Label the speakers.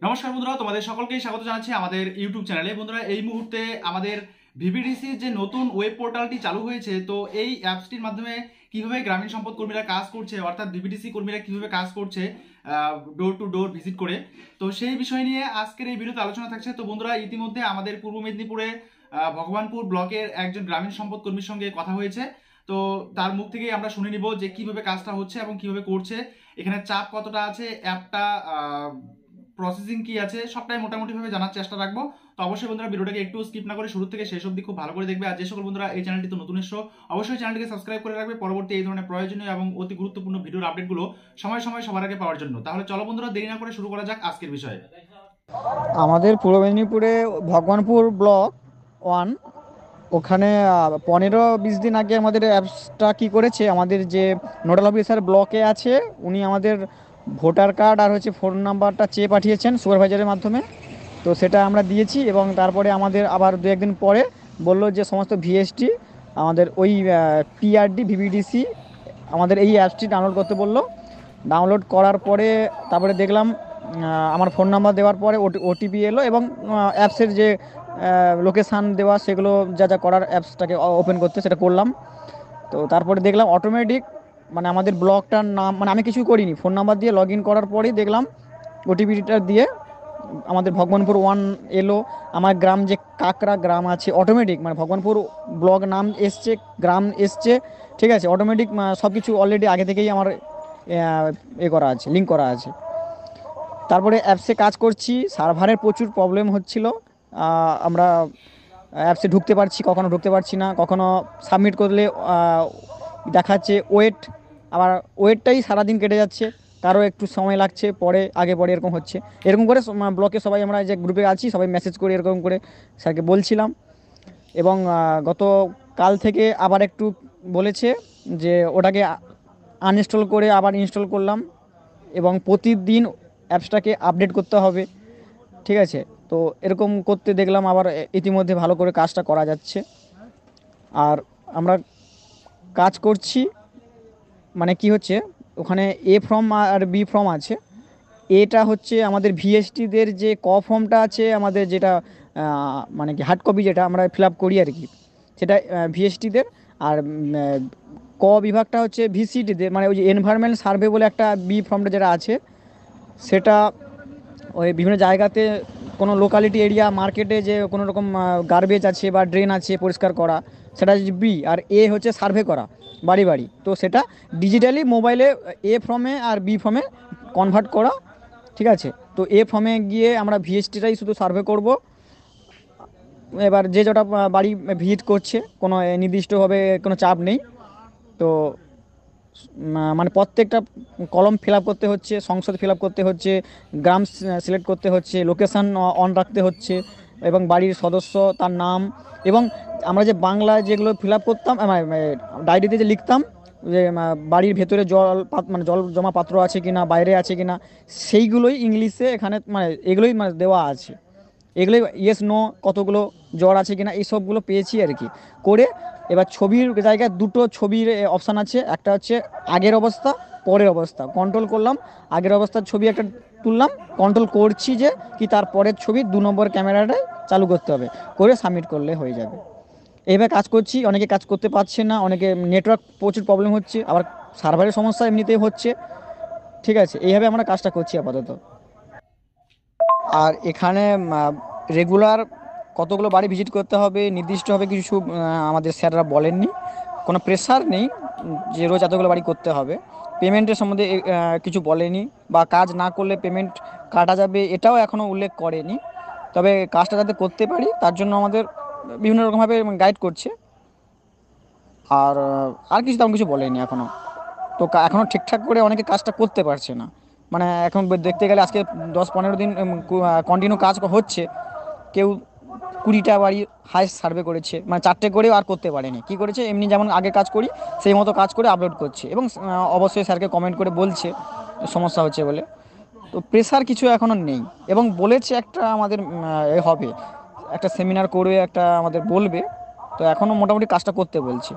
Speaker 1: নমস্কার বন্ধুরা, তোমাদের সকলকেই স্বাগত জানাচ্ছি আমাদের ইউটিউব চ্যানেলে। বন্ধুরা, এই মুহূর্তে আমাদের ভিভিডিসির যে নতুন ওয়েব পোর্টালটি চালু হয়েছে, তো এই অ্যাপসটির মাধ্যমে কিভাবে গ্রামীণ সম্পদ কর্মীরা কাজ করছে, অর্থাৎ ভিভিডিসি কর্মীরা কিভাবে কাজ করছে ডোর টু ডোর ভিজিট করে, তো সেই বিষয় নিয়ে আজকের এই ভিডিওতে আলোচনা থাকছে। তো বন্ধুরা, ইতিমধ্যে আমাদের পূর্ব মেদিনীপুরে ভগবানপুর ব্লকের একজন গ্রামীণ সম্পদ কর্মীর সঙ্গে কথা হয়েছে। তো তার মুখ থেকেই আমরা শুনে নিব যে কিভাবে কাজটা হচ্ছে এবং কিভাবে করছে, এখানে চাপ কতটা আছে, অ্যাপটা প্রসেসিং কি আছে, সবটাই মোটামুটিভাবে জানার চেষ্টা রাখবো। তো অবশ্যই বন্ধুরা, ভিডিওটাকে একটু স্কিপ না করে শুরু থেকে শেষ অবধি খুব ভালো করে দেখবে। আর যে সকল বন্ধুরা এই চ্যানেলটি তো নতুন এসো, অবশ্যই চ্যানেলটিকে সাবস্ক্রাইব করে রাখবে পরবর্তী এই ধরনের প্রয়োজনীয় এবং অতি গুরুত্বপূর্ণ ভিডিওর আপডেটগুলো সময় সময় সবার আগে পাওয়ার জন্য। তাহলে চলো বন্ধুরা, দেরি না করে শুরু করা যাক আজকের বিষয়ে।
Speaker 2: আমাদের পূর্ব মেদিনীপুরে ভগবানপুর ব্লক 1 ওখানে 15-20 দিন আগে আমাদের অ্যাপসটা কি করেছে, আমাদের যে নোডাল অফিসার ব্লকে আছে উনি আমাদের ভোটার কার্ড আর ফোন নাম্বারটা চেয়ে পাঠিয়েছেন সুপারভাইজারের মাধ্যমে। তো সেটা আমরা দিয়েছি এবং তারপরে আমাদের আবার 2-1 দিন পরে বলল যে সমস্ত ভিএসটি আমাদের ওই পিআরডি ভিভিডিসি আমাদের এই অ্যাপসটি ডাউনলোড করতে বললো। ডাউনলোড করার পরে তারপরে দেখলাম আমার ফোন নাম্বার দেওয়ার পরে ওটিপি এলো এবং অ্যাপসের যে লোকেশান দেওয়া সেগুলো যা যা করার অ্যাপসটাকে ওপেন করতে সেটা করলাম। তো তারপরে দেখলাম অটোমেটিক মানে আমাদের ব্লকটার নাম, মানে আমি কিছু করিনি, ফোন নাম্বার দিয়ে লগ ইন করার পরেই দেখলাম ওটিপিটা দিয়ে আমাদের ভগবানপুর 1 এলো। আমার গ্রাম যে কাকরা গ্রাম আছে অটোমেটিক মানে ভগবানপুর ব্লক নাম এসছে, গ্রাম এসছে, ঠিক আছে। অটোমেটিক সব কিছু অলরেডি আগে থেকেই আমার করা আছে, লিঙ্ক করা আছে। তারপরে অ্যাপসে কাজ করছি, সার্ভারের প্রচুর প্রবলেম হচ্ছিল। আমরা অ্যাপসে ঢুকতে পারছি, কখনো ঢুকতে পারছি না, কখনো সাবমিট করলে দেখাচ্ছে ওয়েট, আবার ওয়েটটাই সারাদিন কেটে যাচ্ছে, কারো একটু সময় লাগছে, পরে আগে পরে এরকম হচ্ছে। এরকম করে ব্লকে সবাই আমরা যে গ্রুপে আছি সবাই মেসেজ করে এরকম করে স্যারকে বলছিলাম। এবং গত কাল থেকে আবার একটু বলেছে যে ওটাকে আনইনস্টল করে আবার ইনস্টল করলাম এবং প্রতিদিন অ্যাপসটাকে আপডেট করতে হবে, ঠিক আছে। তো এরকম করতে দেখলাম আবার ইতিমধ্যে ভালো করে কাজটা করা যাচ্ছে। আর আমরা কাজ করছি মানে কি হচ্ছে, ওখানে এ ফর্ম আর বি ফর্ম আছে। এটা হচ্ছে আমাদের ভিএসটিদের যে ফর্মটা আছে আমাদের, যেটা মানে কি হার্ড কপি যেটা আমরা ফিল আপ করি আর কি, সেটা ভিএসটিদের। আর বিভাগটা হচ্ছে ভিসিটিদের, মানে ওই যে এনভায়রনমেন্ট সার্ভে বলে একটা বি ফর্মটা যেটা আছে, সেটা ওই বিভিন্ন জায়গাতে কোনো লোকালিটি এরিয়া মার্কেটে যে কোনো রকম গার্বেজ আছে বা ড্রেন আছে পরিষ্কার করা, সেটা হচ্ছে বি। আর এ হচ্ছে সার্ভে করা বাড়ি বাড়ি, তো সেটা ডিজিটালি মোবাইলে এ ফর্মে আর বি ফর্মে কনভার্ট করা, ঠিক আছে। তো এ ফর্মে গিয়ে আমরা ভিএসটিটাই শুধু সার্ভে করব। এবার যে যটা বাড়ি ভিজিট করছে কোনো নির্দিষ্টভাবে কোনো চাপ নেই। তো মানে প্রত্যেকটা কলম ফিল আপ করতে হচ্ছে, সংসদ ফিল আপ করতে হচ্ছে, গ্রাম সিলেক্ট করতে হচ্ছে, লোকেশান অন রাখতে হচ্ছে এবং বাড়ির সদস্য তার নাম। এবং আমরা যে বাংলায় যেগুলো ফিল আপ করতাম ডায়েরিতে যে লিখতাম যে বাড়ির ভেতরে মানে জল জমা পাত্র আছে কিনা, বাইরে আছে কিনা, সেইগুলোই ইংলিশে এখানে মানে এগুলোই মানে দেওয়া আছে। এগুলোই ইয়েস নো, কতগুলো জ্বর আছে কিনা, এই সবগুলো পেয়েছি আর কি করে। এবার ছবির জায়গায় দুটো ছবির অপশান আছে, একটা হচ্ছে আগের অবস্থা, পরের অবস্থা। কন্ট্রোল করলাম, আগের অবস্থার ছবি একটা তুললাম, কন্ট্রোল করছি যে কি তার পরের ছবি 2 নম্বর ক্যামেরাটাই চালু করতে হবে, করে সাবমিট করলে হয়ে যাবে। এইভাবে কাজ করছি। অনেকে কাজ করতে পারছে না, অনেকে নেটওয়ার্ক প্রচুর প্রবলেম হচ্ছে, আবার সার্ভারের সমস্যা এমনিতেই হচ্ছে, ঠিক আছে। এইভাবে আমরা কাজটা করছি আপাতত। আর এখানে রেগুলার কতগুলো বাড়ি ভিজিট করতে হবে নির্দিষ্টভাবে কিছু আমাদের স্যাররা বলেননি, কোনো প্রেশার নেই যে রোজ এতগুলো বাড়ি করতে হবে। পেমেন্টের সম্বন্ধে কিছু বলেনি, বা কাজ না করলে পেমেন্ট কাটা যাবে এটাও এখনও উল্লেখ করেনি। তবে কাজটা যাতে করতে পারি তার জন্য আমাদের বিভিন্ন রকমভাবে গাইড করছে। আর কিছু তেমন কিছু বলেনি এখনও। তো এখনও ঠিকঠাক করে অনেকে কাজটা করতে পারছে না। মানে এখন দেখতে গেলে আজকে 10-15 দিন কন্টিনিউ কাজ হচ্ছে, কেউ 20টা বাড়ি হাইস্ট সার্ভে করেছে, মানে 4টে করেও আর করতে পারেনি। কি করেছে, এমনি যেমন আগে কাজ করি সেই মতো কাজ করে আপলোড করছে এবং অবশ্যই স্যারকে কমেন্ট করে বলছে সমস্যা হচ্ছে বলে। তো প্রেশার কিছু এখনও নেই এবং বলেছে একটা আমাদের হবে একটা সেমিনার করে একটা আমাদের বলবে। তো এখনও মোটামুটি কাজটা করতে বলছে।